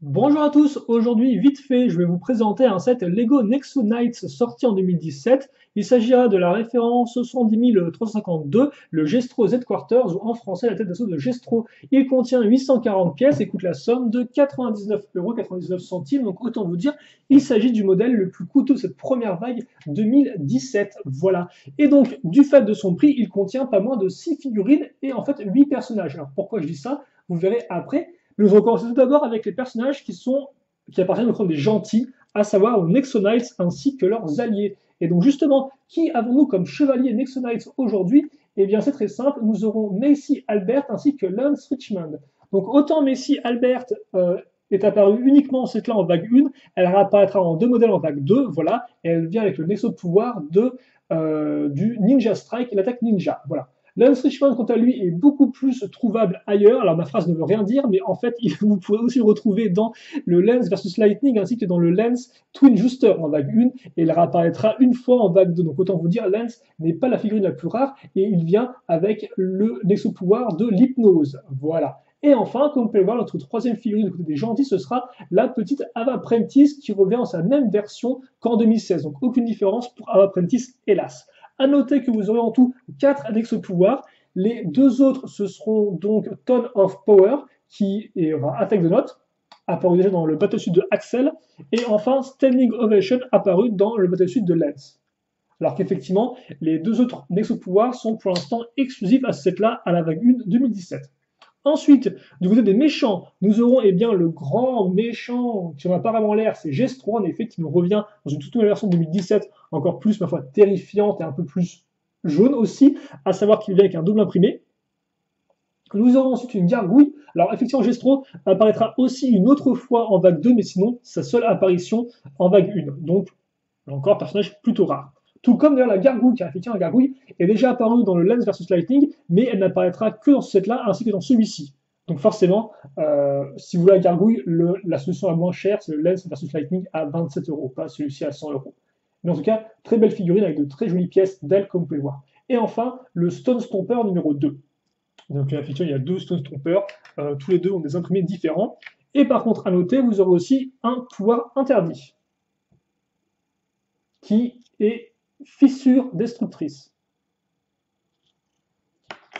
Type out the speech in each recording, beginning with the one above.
Bonjour à tous, aujourd'hui vite fait je vais vous présenter un set Lego Nexo Knights sorti en 2017. Il s'agira de la référence 70352, le Gestro Z-Quarters ou en français la tête d'assaut de Gestro. Il contient 840 pièces et coûte la somme de 99,99 €, donc autant vous dire, il s'agit du modèle le plus coûteux de cette première vague 2017. Voilà. Et donc du fait de son prix, il contient pas moins de 6 figurines et en fait 8 personnages. Alors pourquoi je dis ça? Vous verrez après. Nous allons commencer tout d'abord avec les personnages qui appartiennent au clan des gentils, à savoir aux Nexonites ainsi que leurs alliés. Et donc justement, qui avons-nous comme chevalier Nexonites aujourd'hui? Eh bien c'est très simple, nous aurons Macy Albert ainsi que Lance Richmond. Donc autant Macy Albert est apparue uniquement dans cette là en vague 1, elle réapparaîtra en deux modèles en vague 2, voilà, et elle vient avec le Nexo de pouvoir du Ninja Strike et l'attaque ninja, voilà. Lance Richmond, quant à lui, est beaucoup plus trouvable ailleurs. Alors, ma phrase ne veut rien dire, mais en fait, vous pouvez aussi le retrouver dans le Lance versus Lightning, ainsi que dans le Lance Twin Juster en vague 1, et il réapparaîtra une fois en vague 2. Donc, autant vous dire, Lance n'est pas la figurine la plus rare, et il vient avec le Nexo pouvoir de l'hypnose. Voilà. Et enfin, comme vous pouvez le voir, notre troisième figurine du côté des gentils, ce sera la petite Ava Prentice qui revient en sa même version qu'en 2016. Donc, aucune différence pour Ava Prentice, hélas. À noter que vous aurez en tout 4 annexes pouvoir. Les deux autres, ce seront donc Ton of Power, qui est attaque de notes, apparu déjà dans le Battlesuit de Axel, et enfin Standing Ovation, apparu dans le Battlesuit de Lance. Alors qu'effectivement, les deux autres annexes pouvoir sont pour l'instant exclusifs à ce set-là, à la vague 1 2017. Ensuite, du côté des méchants, nous aurons bien le grand méchant qui en a apparemment l'air, c'est Gestro, en effet, qui nous revient dans une toute nouvelle version de 2017, encore plus, ma foi, terrifiante et un peu plus jaune aussi, à savoir qu'il vient avec un double imprimé. Nous aurons ensuite une gargouille. Alors effectivement, Gestro apparaîtra aussi une autre fois en vague 2, mais sinon, sa seule apparition en vague 1. Donc, encore, personnage plutôt rare. Tout comme d'ailleurs la gargouille, car effectivement la gargouille est déjà apparue dans le Lance versus Lightning, mais elle n'apparaîtra que dans ce set-là, ainsi que dans celui-ci. Donc forcément, si vous voulez la gargouille, la solution la moins chère, c'est le Lance versus Lightning à 27 €, pas celui-ci à 100 €. Mais en tout cas, très belle figurine avec de très jolies pièces d'elle, comme vous pouvez voir. Et enfin, le Stone Stomper numéro 2. Donc effectivement, il y a deux Stone Stompers, tous les deux ont des imprimés différents. Et par contre, à noter, vous aurez aussi un pouvoir interdit, qui est fissure destructrice.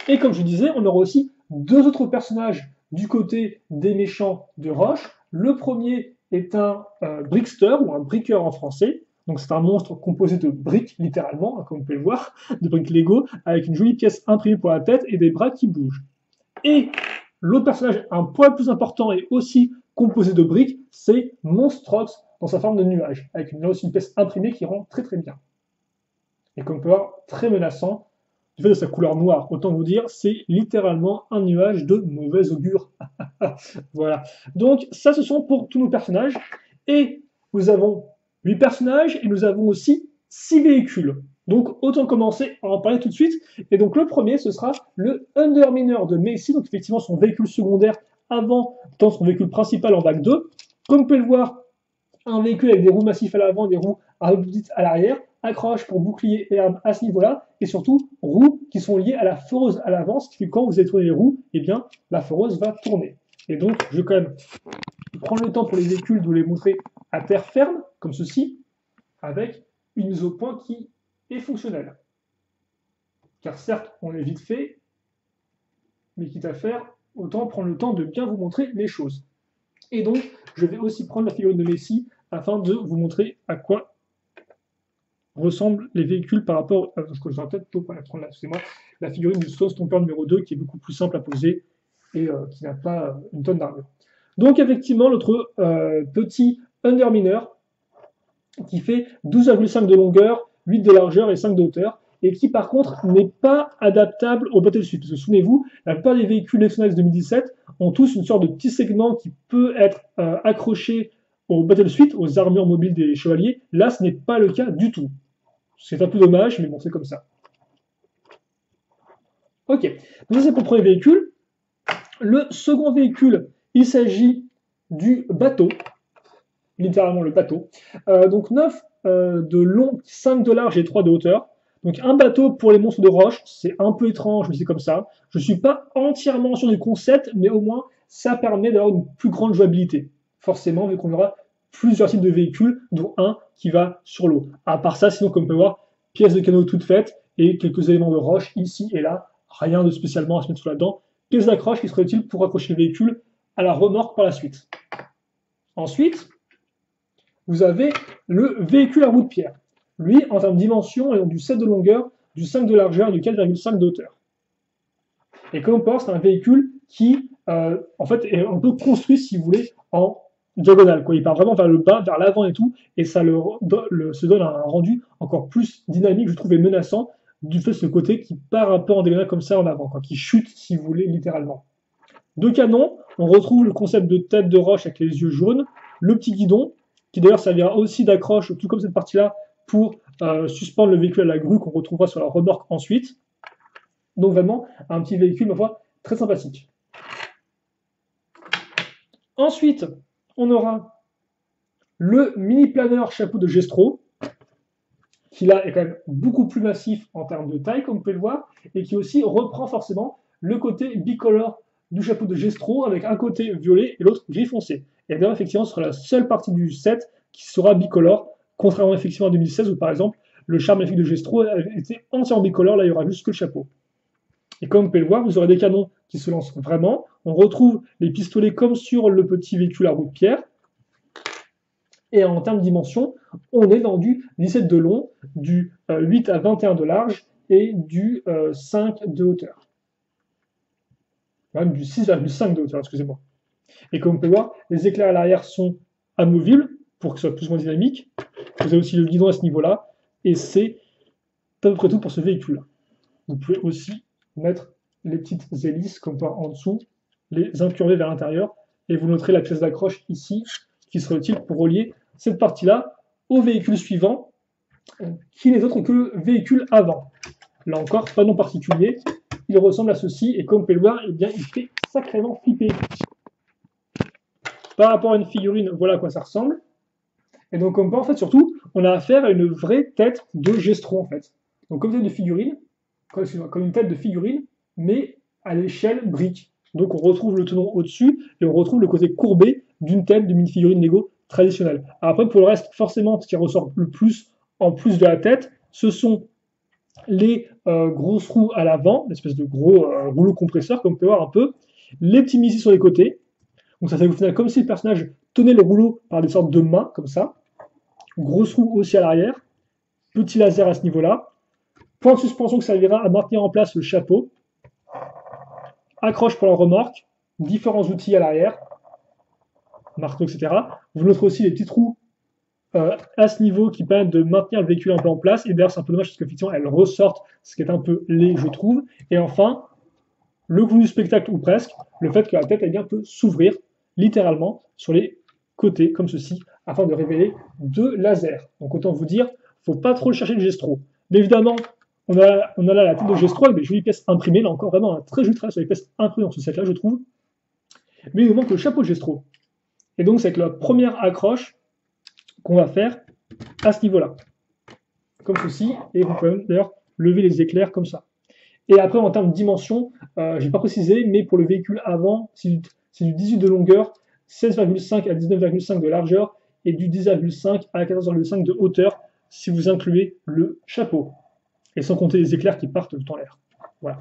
Et comme je disais, on aura aussi deux autres personnages du côté des méchants de Roche. Le premier est un brickster, ou un bricker en français. Donc c'est un monstre composé de briques, littéralement, hein, comme vous pouvez le voir, de briques Lego, avec une jolie pièce imprimée pour la tête et des bras qui bougent. Et l'autre personnage, un poil plus important et aussi composé de briques, c'est Monstrox dans sa forme de nuage, avec là aussi une pièce imprimée qui rend très très bien. Et comme on peut voir, très menaçant, du fait de sa couleur noire. Autant vous dire, c'est littéralement un nuage de mauvais augure. Voilà. Donc ça, ce sont pour tous nos personnages. Et nous avons 8 personnages et nous avons aussi 6 véhicules. Donc autant commencer à en parler tout de suite. Et donc le premier, ce sera le Underminer de Macy, donc effectivement son véhicule secondaire avant dans son véhicule principal en vague 2. Comme vous pouvez le voir, un véhicule avec des roues massifs à l'avant, des roues à l'arrière, accroche pour bouclier et armes à ce niveau-là, et surtout roues qui sont liées à la foreuse à l'avant, ce qui fait que quand vous allez tourner les roues, eh bien la foreuse va tourner. Et donc je vais quand même prendre le temps pour les véhicules de les montrer à terre ferme, comme ceci, avec une mise au point qui est fonctionnelle. Car certes, on est vite fait, mais quitte à faire, autant prendre le temps de bien vous montrer les choses. Et donc, je vais aussi prendre la figurine de Messi afin de vous montrer à quoi ressemblent les véhicules par rapport à ce que je vais peut-être plutôt prendre là, excusez-moi, la figurine du Stone Stomper numéro 2 qui est beaucoup plus simple à poser et qui n'a pas une tonne d'armure. Donc effectivement, notre petit Underminer qui fait 12,5 de longueur, 8 de largeur et 5 de hauteur, et qui par contre n'est pas adaptable au Battlesuit. Parce que souvenez-vous, la plupart des véhicules Nexonites 2017 ont tous une sorte de petit segment qui peut être accroché au Battlesuit, aux armures mobiles des chevaliers. Là, ce n'est pas le cas du tout. C'est un peu dommage, mais bon, c'est comme ça. Ok, donc ça c'est pour le premier véhicule. Le second véhicule, il s'agit du bateau, littéralement le bateau. Donc 9 de long, 5 de large et 3 de hauteur. Donc un bateau pour les monstres de roche, c'est un peu étrange, mais c'est comme ça. Je ne suis pas entièrement sûr du concept, mais au moins ça permet d'avoir une plus grande jouabilité. forcément, vu qu'on aura plusieurs types de véhicules, dont un qui va sur l'eau. À part ça, sinon, comme on peut voir, pièces de canot toutes faites et quelques éléments de roche ici et là, rien de spécialement à se mettre sous la dent. Pièces d'accroche qui seraient utiles pour accrocher le véhicule à la remorque par la suite. Ensuite, vous avez le véhicule à roue de pierre. Lui, en termes de dimension, est donc du 7 de longueur, du 5 de largeur et du 4,5 de hauteur. Et comme on peut voir, c'est un véhicule qui, en fait, est un peu construit, si vous voulez, en diagonale, quoi. Il part vraiment vers le bas, vers l'avant et tout, et ça se donne un rendu encore plus dynamique, je trouve, et menaçant, du fait de ce côté qui part un peu en diagonale comme ça en avant, quoi, qui chute, si vous voulez, littéralement. Deux canons, on retrouve le concept de tête de roche avec les yeux jaunes, le petit guidon, qui d'ailleurs servira aussi d'accroche, tout comme cette partie-là, pour suspendre le véhicule à la grue qu'on retrouvera sur la remorque ensuite. Donc vraiment, un petit véhicule, ma foi, très sympathique. Ensuite, on aura le mini-planeur chapeau de Gestro, qui là est quand même beaucoup plus massif en termes de taille, comme vous pouvez le voir, et qui aussi reprend forcément le côté bicolore du chapeau de Gestro, avec un côté violet et l'autre gris foncé. Et d'ailleurs, effectivement, ce sera la seule partie du set qui sera bicolore, contrairement effectivement à 2016, où par exemple, le char magnifique de Gestro était entièrement bicolore, là il y aura juste que le chapeau. Et comme vous pouvez le voir, vous aurez des canons qui se lancent vraiment. On retrouve les pistolets comme sur le petit véhicule à roue de pierre. Et en termes de dimension, on est dans du 17 de long, du 8 à 21 de large et du 5 de hauteur. Même du 6,5 de hauteur, excusez-moi. Et comme vous pouvez voir, les éclairs à l'arrière sont amovibles pour que ce soit plus ou moins dynamique. Vous avez aussi le guidon à ce niveau-là. Et c'est à peu près tout pour ce véhicule-là. Vous pouvez aussi mettre les petites hélices comme par en dessous, les incurver vers l'intérieur, et vous noterez la pièce d'accroche ici, qui sera utile pour relier cette partie-là au véhicule suivant, qui n'est autre que le véhicule avant. Là encore, pas de nom particulier, il ressemble à ceci, et comme vous pouvez le voir, eh bien, il fait sacrément flipper. Par rapport à une figurine, voilà à quoi ça ressemble. Et donc, comme on peut, en fait, surtout, on a affaire à une vraie tête de Gestro, en fait. Donc, comme tête de figurine, comme une tête de figurine, mais à l'échelle brique. Donc on retrouve le tenon au-dessus et on retrouve le côté courbé d'une tête de mini-figurine Lego traditionnelle. Après, pour le reste, forcément, ce qui ressort le plus, en plus de la tête, ce sont les grosses roues à l'avant, l'espèce de gros rouleau compresseur, comme on peut voir un peu, les petits missiles sur les côtés. Donc ça fait au final comme si le personnage tenait le rouleau par des sortes de mains, comme ça. Grosse roue aussi à l'arrière, petit laser à ce niveau-là. Point de suspension qui servira à maintenir en place le chapeau. Accroche pour la remorque. Différents outils à l'arrière. Marteau, etc. Vous noterez aussi les petits trous à ce niveau qui permettent de maintenir le véhicule un peu en place. Et d'ailleurs, c'est un peu dommage parce qu'effectivement, elles ressortent, ce qui est un peu laid, je trouve. Et enfin, le goût du spectacle, ou presque, le fait que la tête peut s'ouvrir littéralement sur les côtés, comme ceci, afin de révéler deux lasers. Donc autant vous dire, faut pas trop le chercher le Gestro. Mais évidemment, on a là la tête de Gestro avec des jolies pièces imprimées. Là encore, vraiment un très joli travail sur les pièces imprimées dans ce set-là, je trouve. Mais il nous manque le chapeau de Gestro. Et donc, c'est avec la première accroche qu'on va faire à ce niveau-là. Comme ceci. Et vous pouvez d'ailleurs lever les éclairs comme ça. Et après, en termes de dimension, je n'ai pas précisé, mais pour le véhicule avant, c'est du 18 de longueur, 16,5 à 19,5 de largeur et du 10,5 à 14,5 de hauteur si vous incluez le chapeau. Et sans compter les éclairs qui partent tout en l'air. Voilà.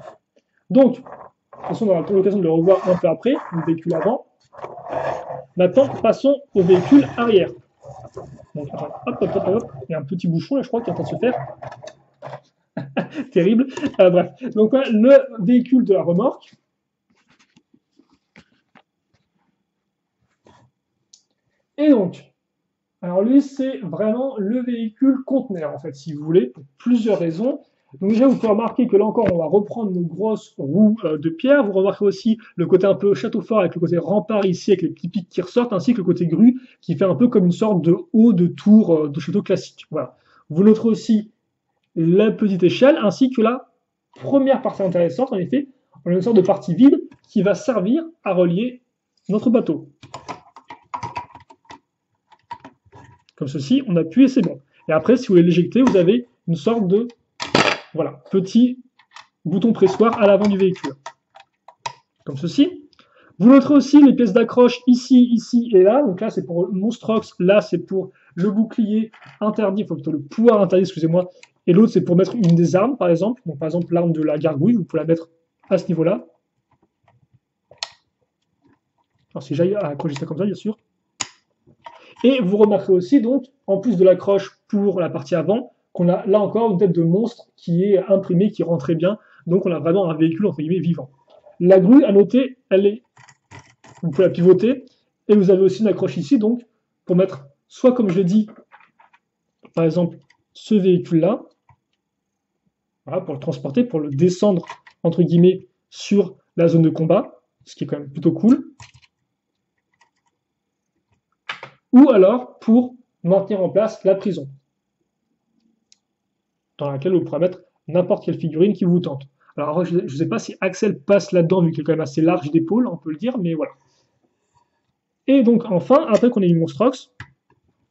Donc, de toute façon, on aura l'occasion de le revoir un peu après, le véhicule avant. Maintenant, passons au véhicule arrière. Donc, hop. Il y a un petit bouchon là, je crois, qui est en train de se faire. Terrible. Bref. Donc, le véhicule de la remorque. Et donc, alors lui, c'est vraiment le véhicule conteneur, en fait, si vous voulez, pour plusieurs raisons. Donc déjà, vous pouvez remarquer que là encore, on va reprendre nos grosses roues de pierre. Vous remarquez aussi le côté un peu château fort avec le côté rempart ici, avec les petits pics qui ressortent, ainsi que le côté grue, qui fait un peu comme une sorte de haut de tour de château classique. Voilà. Vous noterez aussi la petite échelle, ainsi que la première partie intéressante, en effet, on a une sorte de partie vide qui va servir à relier notre bateau. Comme ceci, on appuie et c'est bon. Et après, si vous voulez l'éjecter, vous avez une sorte de petit bouton pressoir à l'avant du véhicule. Comme ceci. Vous noterez aussi les pièces d'accroche ici, ici et là. Donc là, c'est pour Monstrox. Là, c'est pour le bouclier interdit, enfin plutôt le pouvoir interdit, excusez-moi. Et l'autre, c'est pour mettre une des armes, par exemple. Donc par exemple, l'arme de la gargouille, vous pouvez la mettre à ce niveau-là. Alors si j'aille à accrocher ça comme ça, bien sûr. Et vous remarquerez aussi, donc, en plus de l'accroche pour la partie avant, qu'on a là encore une tête de monstre qui est imprimée, qui rend très bien. Donc on a vraiment un véhicule, entre guillemets, vivant. La grue, à noter, elle est, vous pouvez la pivoter. Et vous avez aussi une accroche ici, donc, pour mettre, soit comme je l'ai dit, par exemple, ce véhicule-là, voilà, pour le transporter, pour le descendre, entre guillemets, sur la zone de combat, ce qui est quand même plutôt cool. Ou alors pour maintenir en place la prison, dans laquelle vous pourrez mettre n'importe quelle figurine qui vous tente. Alors je ne sais pas si Axel passe là-dedans, vu qu'il est quand même assez large d'épaule, on peut le dire, mais voilà. Et donc enfin, après qu'on ait eu Monstrox,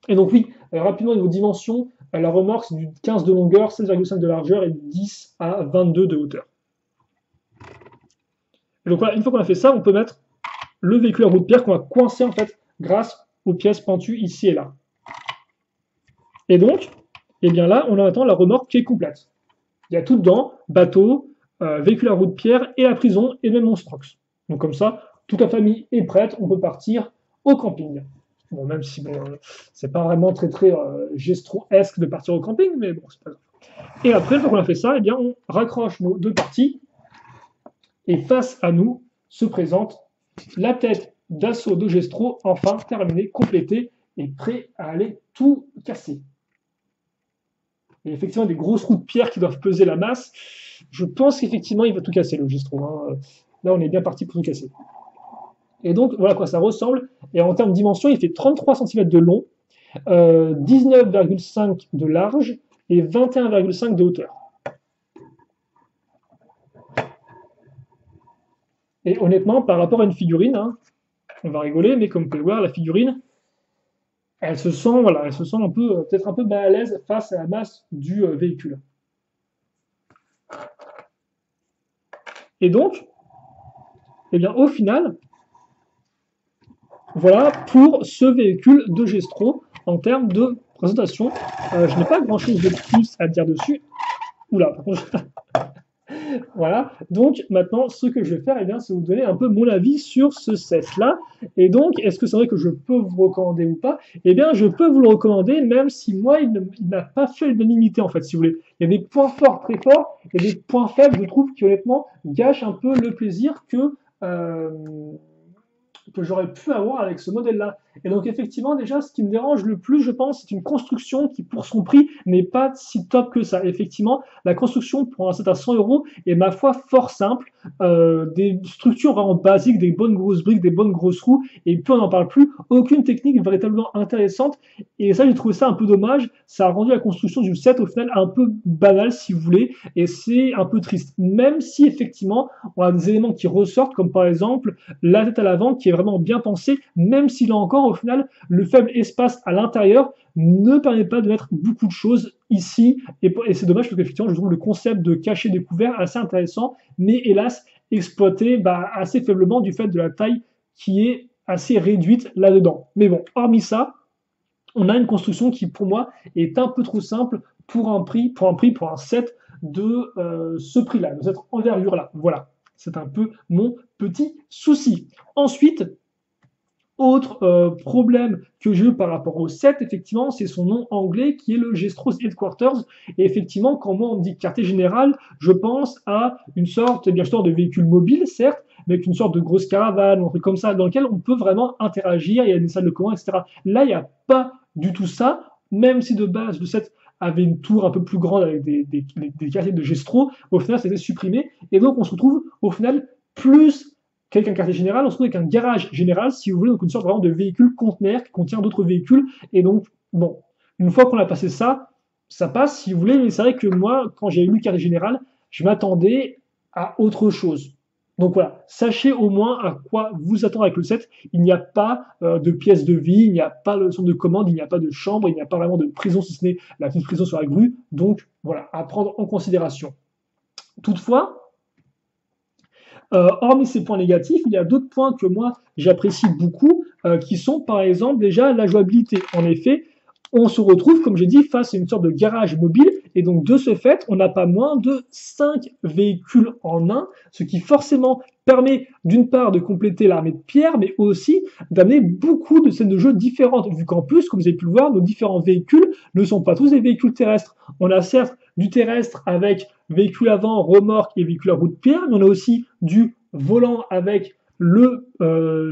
et donc oui, rapidement niveau dimension, la remorque c'est du 15 de longueur, 16,5 de largeur et 10 à 22 de hauteur. Et donc voilà, une fois qu'on a fait ça, on peut mettre le véhicule à roue de pierre qu'on va coincer en fait grâce aux pièces pentues ici et là. Et donc, eh bien là, on a maintenant la remorque qui est complète. Il y a tout dedans, bateau, véhicule à roue de pierre et la prison et même Monstrox. Donc comme ça, toute la famille est prête, on peut partir au camping. Bon, même si bon, c'est pas vraiment très gestro-esque de partir au camping, mais bon, c'est pas grave. Et après, une fois qu'on a fait ça, eh bien, on raccroche nos deux parties et face à nous se présente la tête d'assaut de Gestro, enfin terminée, complétée et prêt à aller tout casser. Et effectivement, des grosses roues de pierre qui doivent peser la masse. Je pense qu'effectivement, il va tout casser, le Gistro. Hein. Là, on est bien parti pour tout casser. Et donc, voilà à quoi ça ressemble. Et en termes de dimension, il fait 33 cm de long, 19,5 de large et 21,5 de hauteur. Et honnêtement, par rapport à une figurine, hein, on va rigoler, mais comme vous pouvez le voir, la figurine, elle se sent, voilà, elle se sent un peu, peut-être un peu mal à l'aise face à la masse du véhicule. Et donc, eh bien, au final, voilà pour ce véhicule de Gestro en termes de présentation. Je n'ai pas grand-chose de plus à dire dessus. Oula, par contre, voilà. Donc maintenant, ce que je vais faire, eh bien, c'est vous donner un peu mon avis sur ce set-là. Et donc, est-ce que c'est vrai que je peux vous recommander ou pas? Eh bien, je peux vous le recommander, même si moi, il n'a pas fait l'unanimité, en fait, si vous voulez. Il y a des points forts très forts et des points faibles, je trouve, qui honnêtement gâchent un peu le plaisir que j'aurais pu avoir avec ce modèle-là. Et donc effectivement, déjà, ce qui me dérange le plus, je pense, c'est une construction qui, pour son prix, n'est pas si top que ça. Effectivement, la construction pour un set à 100 euros est, ma foi, fort simple. Des structures vraiment basiques, des bonnes grosses briques, des bonnes grosses roues, et puis on n'en parle plus. Aucune technique véritablement intéressante. Et ça, j'ai trouvé ça un peu dommage. Ça a rendu la construction du set, au final, un peu banale, si vous voulez, et c'est un peu triste. Même si, effectivement, on a des éléments qui ressortent, comme par exemple la tête à l'avant qui est vraiment bien pensée, même si là encore, au final, le faible espace à l'intérieur ne permet pas de mettre beaucoup de choses ici. Et c'est dommage parce qu'effectivement, je trouve le concept de cacher des couverts assez intéressant, mais hélas, exploité assez faiblement du fait de la taille qui est assez réduite là-dedans. Mais bon, hormis ça, on a une construction qui, pour moi, est un peu trop simple pour un set de ce prix-là, de cette envergure-là. Voilà, c'est un peu mon petit souci. Ensuite, autre problème que j'ai eu par rapport au set, effectivement, c'est son nom anglais qui est le Gestros Headquarters. Et effectivement, quand moi on me dit quartier général, je pense à une sorte, bien sûr, de véhicule mobile, certes, mais avec une sorte de grosse caravane, un truc comme ça, dans lequel on peut vraiment interagir, il y a des salles de commande, etc. Là, il n'y a pas du tout ça, même si de base le set avait une tour un peu plus grande avec des quartiers de Gestro, au final, ça a été supprimé. Et donc, on se retrouve au final plus qu'un quartier général, on se retrouve avec un garage général, si vous voulez, donc une sorte vraiment de véhicule conteneur qui contient d'autres véhicules. Et donc, bon, une fois qu'on a passé ça, ça passe, si vous voulez, mais c'est vrai que moi, quand j'ai lu le quartier général, je m'attendais à autre chose. Donc voilà, sachez au moins à quoi vous attendre avec le set. Il n'y a pas de pièces de vie, il n'y a pas de centre de commande, il n'y a pas de chambre, il n'y a pas vraiment de prison, si ce n'est la petite prison sur la grue. Donc voilà, à prendre en considération. Toutefois, Hormis ces points négatifs, il y a d'autres points que moi j'apprécie beaucoup, qui sont par exemple déjà la jouabilité. En effet, on se retrouve, comme j'ai dit, face à une sorte de garage mobile, et donc de ce fait, on n'a pas moins de 5 véhicules en un, ce qui forcément permet d'une part de compléter l'armée de pierre, mais aussi d'amener beaucoup de scènes de jeu différentes, vu qu'en plus, comme vous avez pu le voir, nos différents véhicules ne sont pas tous des véhicules terrestres. On a certes du terrestre avec véhicule avant, remorque et véhicule à roue de pierre, mais on a aussi du volant avec le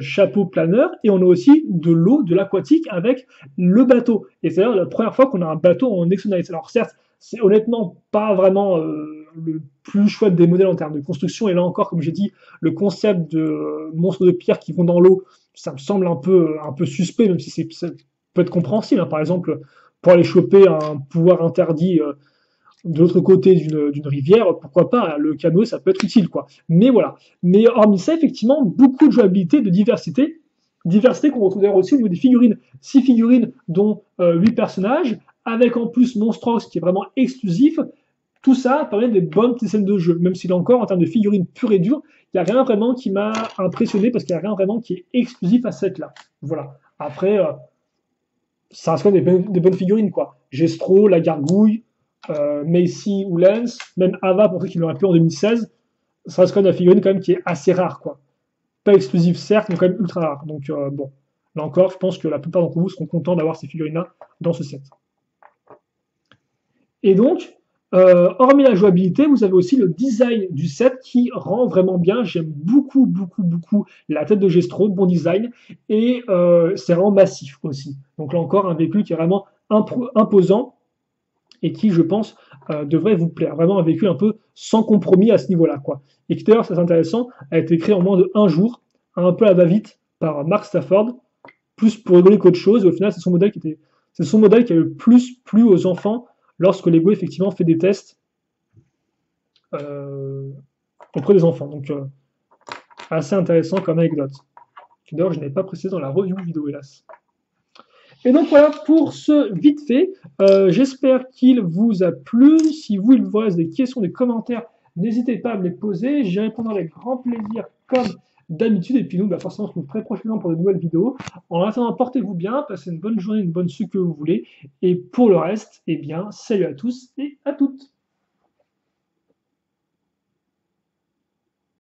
chapeau planeur, et on a aussi de l'eau, de l'aquatique avec le bateau. Et c'est d'ailleurs la première fois qu'on a un bateau en Nexo Knights. Alors certes, c'est honnêtement pas vraiment le plus chouette des modèles en termes de construction, et là encore, comme j'ai dit, le concept de monstres de pierre qui vont dans l'eau, ça me semble un peu suspect, même si ça peut être compréhensible, hein. Par exemple, pour aller choper un pouvoir interdit de l'autre côté d'une rivière, pourquoi pas, le canot, ça peut être utile, quoi. Mais voilà. Mais hormis ça, effectivement, beaucoup de jouabilité, de diversité qu'on retrouve d'ailleurs aussi au niveau des figurines. 6 figurines, dont 8 personnages, avec en plus Monstrox, qui est vraiment exclusif. Tout ça permet des bonnes petites scènes de jeu, même si là encore, en termes de figurines pures et dures, il n'y a rien vraiment qui m'a impressionné, parce qu'il n'y a rien vraiment qui est exclusif à cette là. Voilà. Après, ça reste quand même des bonnes figurines, quoi. Gestro, la gargouille, Macy ou Lance, même Ava pour ceux qui l'auraient pu en 2016, ça reste quand même une figurine quand même qui est assez rare, quoi. Pas exclusive certes, mais quand même ultra rare. Donc bon, là encore, je pense que la plupart d'entre vous seront contents d'avoir ces figurines-là dans ce set. Et donc, hormis la jouabilité, vous avez aussi le design du set qui rend vraiment bien. J'aime beaucoup, beaucoup, beaucoup la tête de Gestro, bon design, et c'est vraiment massif aussi. Donc là encore, un véhicule qui est vraiment imposant, et qui, je pense, devrait vous plaire. Vraiment un véhicule un peu sans compromis à ce niveau-là, quoi. Et qui d'ailleurs, c'est intéressant, a été créé en moins de 1 jour, un peu à la va-vite, par Mark Stafford, plus pour rigoler qu'autre chose. Et au final, c'est son modèle qui a le plus plu aux enfants lorsque Lego effectivement fait des tests euh, auprès des enfants. Donc, assez intéressant comme anecdote. D'ailleurs, je n'avais pas précisé dans la review vidéo, hélas. Et donc voilà pour ce vite fait. J'espère qu'il vous a plu. Si vous, il vous reste des questions, des commentaires, n'hésitez pas à me les poser. J'y répondrai avec grand plaisir comme d'habitude. Et puis nous, forcément, on se retrouve très prochainement pour de nouvelles vidéos. En attendant, portez-vous bien, passez une bonne journée, une bonne suite que vous voulez. Et pour le reste, eh bien, salut à tous et à toutes.